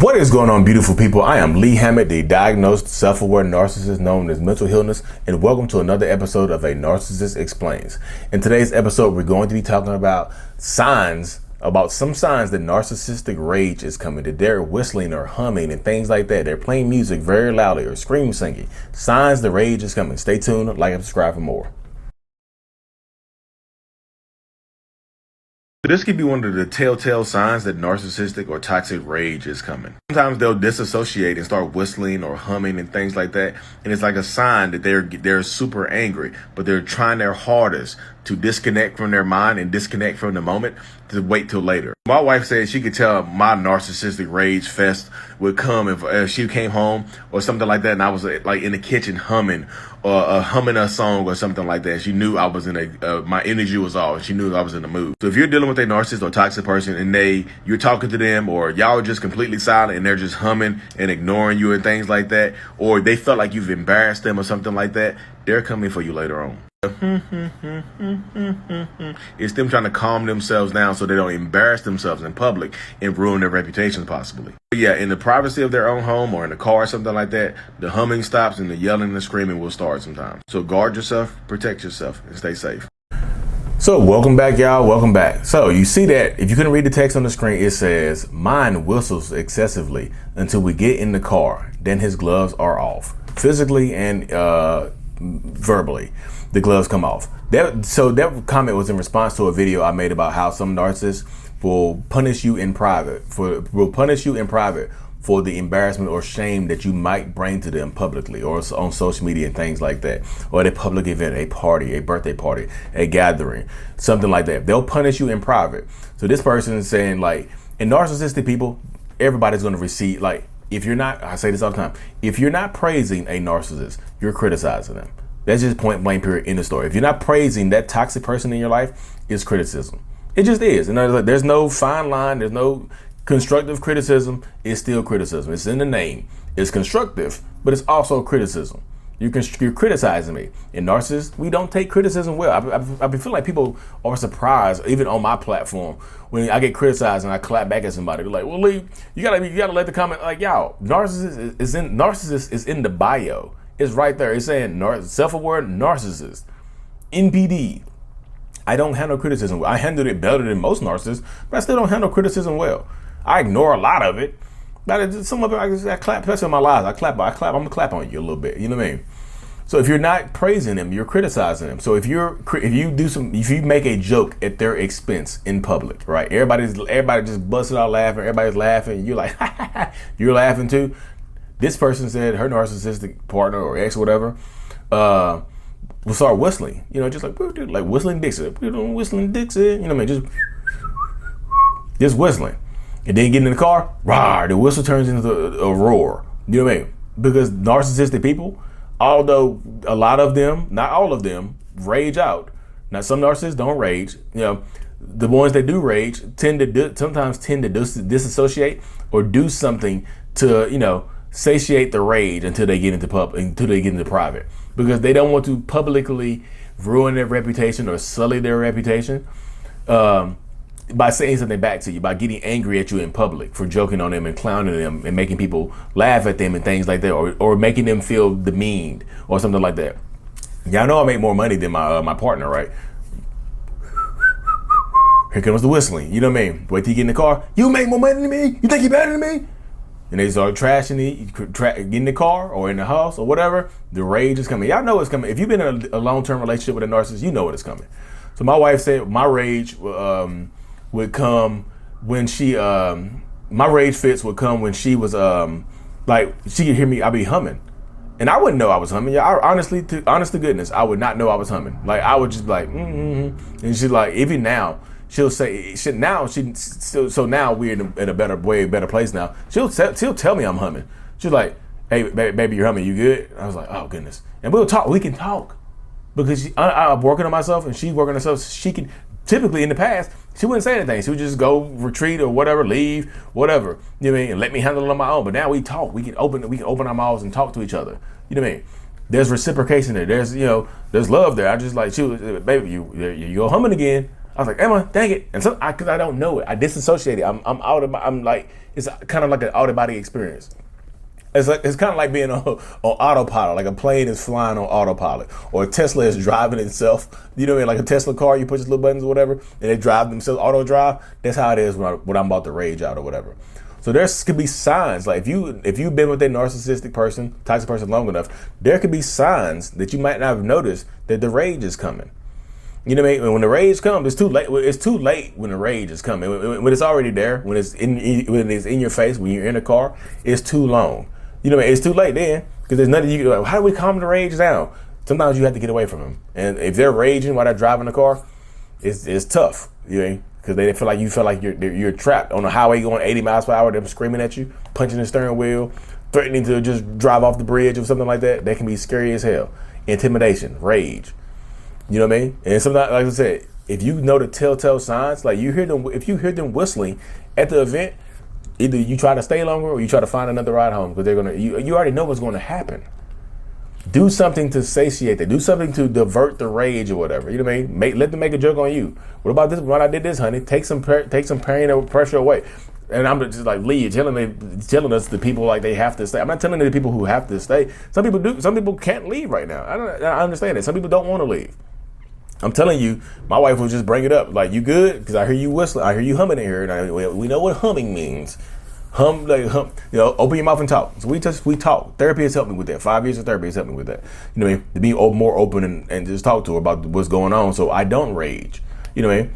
What is going on, beautiful people? I am Lee Hammett, the diagnosed self-aware narcissist known as mental illness, and welcome to another episode of A Narcissist Explains. In today's episode, we're going to be talking about some signs that narcissistic rage is coming, that they're whistling or humming and things like that. They're playing music very loudly or scream singing. Signs the rage is coming. Stay tuned, like and subscribe for more. This could be one of the telltale signs that narcissistic or toxic rage is coming. Sometimes they'll disassociate and start whistling or humming and things like that. And it's like a sign that they're super angry, but they're trying their hardest to disconnect from their mind and disconnect from the moment to wait till later. My wife said she could tell my narcissistic rage fest would come if she came home or something like that, and I was like in the kitchen humming or humming a song or something like that. She knew I was in my energy was off. She knew I was in the mood. So if you're dealing with a narcissist or toxic person and you're talking to them, or y'all are just completely silent and they're just humming and ignoring you and things like that, or they felt like you've embarrassed them or something like that, they're coming for you later on. It's them trying to calm themselves down so they don't embarrass themselves in public and ruin their reputation possibly. But yeah, in the privacy of their own home or in the car or something like that, the humming stops and the yelling and the screaming will start sometimes. So guard yourself, protect yourself, and stay safe. So welcome back, y'all. Welcome back. So you see that if you couldn't read the text on the screen, it says, "Mine whistles excessively until we get in the car. Then his gloves are off, physically and verbally. The gloves come off." That comment was in response to a video I made about how some narcissists will punish you in private for the embarrassment or shame that you might bring to them publicly or on social media and things like that, or at a public event, a party, a birthday party, a gathering, something like that. They'll punish you in private. So this person is saying, like, in narcissistic people, everybody's going to receive, like, if you're not, I say this all the time, if you're not praising a narcissist, you're criticizing them. That's just point blank period in the story. If you're not praising that toxic person in your life, it's criticism. It just is. And there's no fine line. There's no constructive criticism. It's still criticism. It's in the name. It's constructive, but it's also criticism. You're criticizing me. In narcissists, we don't take criticism well. I feel like people are surprised, even on my platform, when I get criticized and I clap back at somebody. They're like, "Well, Lee, you gotta let the comment, like, y'all, narcissist is in the bio. It's right there. It's saying self-aware narcissist, NPD. I don't handle criticism well. I handled it better than most narcissists, but I still don't handle criticism well. I ignore a lot of it. But some of it, I clap, especially in my lives. I'm gonna clap on you a little bit. You know what I mean? So if you're not praising them, you're criticizing them. So if you make a joke at their expense in public, right? Everybody just busted out laughing. Everybody's laughing. You're like, you're laughing too. This person said her narcissistic partner or ex or whatever will start whistling. You know, just like whistling Dixie. Whistling Dixie. You know what I mean? Just whistling. And then get in the car, rah, the whistle turns into a roar. You know what I mean? Because narcissistic people, although a lot of them, not all of them, rage out. Now, some narcissists don't rage. You know, the ones that do rage sometimes tend to disassociate or do something to, you know, satiate the rage until they get into private, because they don't want to publicly ruin their reputation or sully their reputation by saying something back to you, by getting angry at you in public for joking on them and clowning them and making people laugh at them and things like that, or making them feel demeaned or something like that. Y'all know I make more money than my partner, right? Here comes the whistling. You know what I mean? Wait till you get in the car. You make more money than me? You think you're better than me? And they start trashing get in the car or in the house or whatever. The rage is coming. Y'all know it's coming. If you've been in a long-term relationship with a narcissist, you know what is coming. So my wife said my rage would come when my rage fits would come when she was like, she could hear me, I'd be humming. And I wouldn't know I was humming. Yeah, honest to goodness, I would not know I was humming. Like, I would just be like, And she's like, even now, she'll say, so now we're in a better place now. She'll tell me I'm humming. She's like, "Hey, baby, you're humming. You good?" I was like, "Oh, goodness." And we'll talk. We can talk because I'm working on myself and she's working on herself. She can, typically in the past, she wouldn't say anything. She would just go retreat or whatever, leave, whatever. You know what I mean? And let me handle it on my own. But now we talk. We can open our mouths and talk to each other. You know what I mean? There's reciprocation there. There's love there. I just like, she was, "Baby, you go humming again." I was like, Emma, dang it. And so cause I don't know it. I disassociated. I'm out of I'm like, it's kind of like an out of body experience. It's kind of like being on autopilot, like a plane is flying on autopilot, or a Tesla is driving itself. You know what I mean? Like a Tesla car, you push little buttons or whatever, and they drive themselves, auto drive. That's how it is when I'm about to rage out or whatever. So there could be signs, like if you've been with a narcissistic person, toxic person long enough, there could be signs that you might not have noticed that the rage is coming. You know what I mean? When the rage comes, it's too late. It's too late when the rage is coming. When it's already there, when it's in your face, when you're in a car, it's too long. You know what I mean? It's too late then, because there's nothing you can do. How do we calm the rage down? Sometimes you have to get away from them. And if they're raging while they're driving the car, it's tough. You know, because they feel like you're trapped on the highway going 80 miles per hour. They're screaming at you, punching the steering wheel, threatening to just drive off the bridge or something like that. That can be scary as hell. Intimidation, rage. You know what I mean? And sometimes, like I said, if you know the telltale signs, like if you hear them whistling at the event, either you try to stay longer or you try to find another ride home, because you already know what's going to happen. Do something to satiate that. Do something to divert the rage or whatever. You know what I mean? Let them make a joke on you. What about this? When I did this, honey, take some pain or pressure away. And I'm just like, Lee, telling us the people like they have to stay. I'm not telling the people who have to stay. Some people do. Some people can't leave right now. I understand it. Some people don't want to leave. I'm telling you, my wife will just bring it up. Like, you good? Because I hear you whistling. I hear you humming in here. And we know what humming means. Hum. You know, open your mouth and talk. So we talk. Therapy has helped me with that. 5 years of therapy has helped me with that. You know what I mean? To be more open and just talk to her about what's going on, so I don't rage. You know what I mean?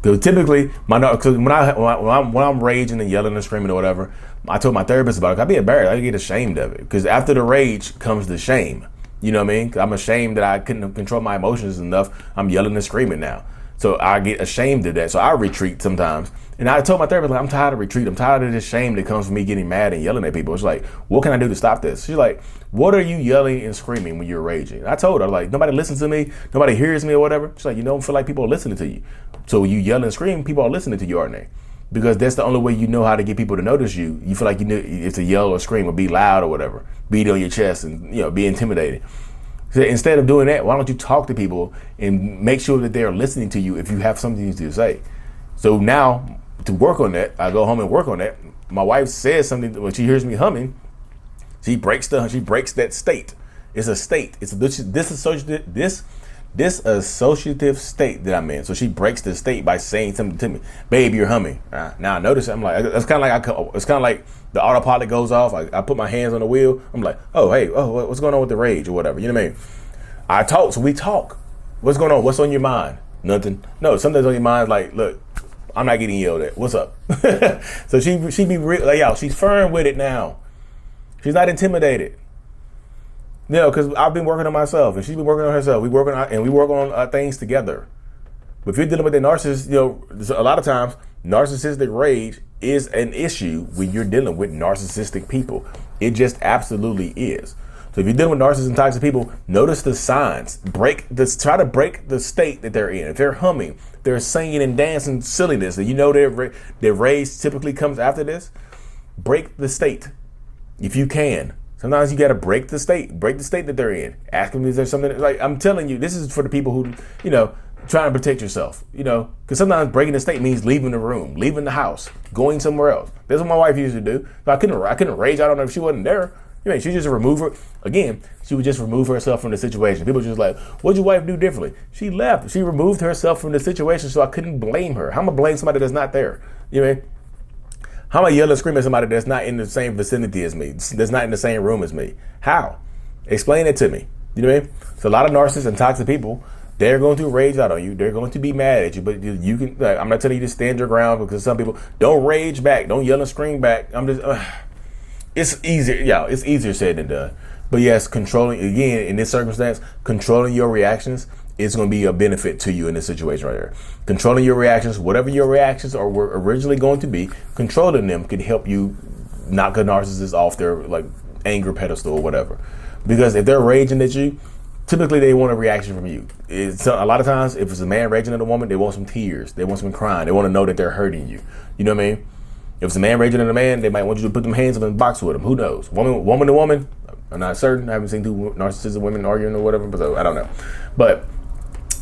Because typically, when I'm raging and yelling and screaming or whatever, I told my therapist about it. I'd be embarrassed. I get ashamed of it. Because after the rage comes the shame. You know what I mean? 'Cause I'm ashamed that I couldn't control my emotions enough. I'm yelling and screaming now. So I get ashamed of that. So I retreat sometimes. And I told my therapist, like, I'm tired of retreat. I'm tired of this shame that comes from me getting mad and yelling at people. It's like, what can I do to stop this? She's like, what are you yelling and screaming when you're raging? And I told her, like, nobody listens to me. Nobody hears me or whatever. She's like, you don't feel like people are listening to you. So when you yell and scream, people are listening to you, aren't they? Because that's the only way you know how to get people to notice you. You feel like you know it's a yell or scream or be loud or whatever. Beat on your chest and, you know, be intimidated. So instead of doing that, why don't you talk to people and make sure that they are listening to you if you have something to say? So now, to work on that, I go home and work on that. My wife says something when she hears me humming. She breaks that state. It's a state. It's a disassociative state that I'm in. So she breaks the state by saying something to me. Babe, you're humming. Now I notice it. I'm like, it's kind of like the autopilot goes off. I put my hands on the wheel. I'm like, what's going on with the rage or whatever? You know what I mean? I talk, so we talk. What's going on? What's on your mind? Nothing. No, something's on your mind. Like, look, I'm not getting yelled at. What's up? So she be real. Like, yo, she's firm with it now. She's not intimidated. You know, because I've been working on myself and she's been working on herself. We work on things together. But if you're dealing with a narcissist, you know, a lot of times narcissistic rage is an issue when you're dealing with narcissistic people. It just absolutely is. So if you're dealing with narcissists and toxic people, notice the signs. Try to break the state that they're in. If they're humming, they're singing and dancing silliness, and you know their rage typically comes after this, break the state if you can. Sometimes you got to break the state that they're in. Ask them, is there something, like, I'm telling you, this is for the people who, you know, trying to protect yourself, you know, because sometimes breaking the state means leaving the room, leaving the house, going somewhere else. That's what my wife used to do. So I couldn't rage out on her if she wasn't there. You know, she just remove her. Again, she would just remove herself from the situation. People just like, what'd your wife do differently? She left. She removed herself from the situation, so I couldn't blame her. How am I blame somebody that's not there? You know what I mean? How am I yelling and screaming at somebody that's not in the same vicinity as me, that's not in the same room as me? How? Explain it to me. You know what I mean? So a lot of narcissists and toxic people, they're going to rage out on you. They're going to be mad at you, but you can, like, I'm not telling you to stand your ground, because some people don't rage back. Don't yell and scream back. It's easier. Yeah, it's easier said than done. But yes, controlling, again, in this circumstance, controlling your reactions is going to be a benefit to you in this situation right here. Controlling your reactions, whatever your reactions were originally going to be, controlling them could help you knock a narcissist off their, like, anger pedestal or whatever. Because if they're raging at you, typically they want a reaction from you. A lot of times, if it's a man raging at a woman, they want some tears. They want some crying. They want to know that they're hurting you. You know what I mean? If it's a man raging at a man, they might want you to put them hands up in the box with them. Who knows? Woman to woman, I'm not certain. I haven't seen two narcissistic women arguing or whatever, but so I don't know. But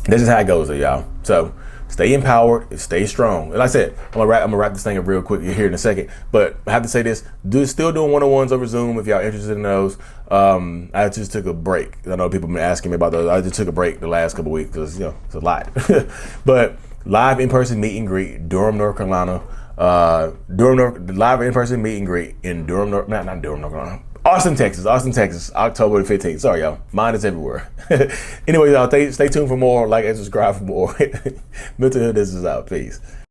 this is how it goes, y'all. So Stay empowered and stay strong. And like I said, I'm gonna wrap this thing up real quick here in a second. But I have to say this: still doing one-on-ones over Zoom if y'all interested in those. I just took a break. I know people have been asking me about those. I just took a break the last couple of weeks because it's a lot. But live in-person meet and greet, Durham, North Carolina. Live in-person meet and greet in Durham, not Durham, North Carolina. Austin, Texas, October the 15th. Sorry, y'all. Mine is everywhere. Anyway, y'all, stay tuned for more. Like and subscribe for more. Mental Illness is out. Peace.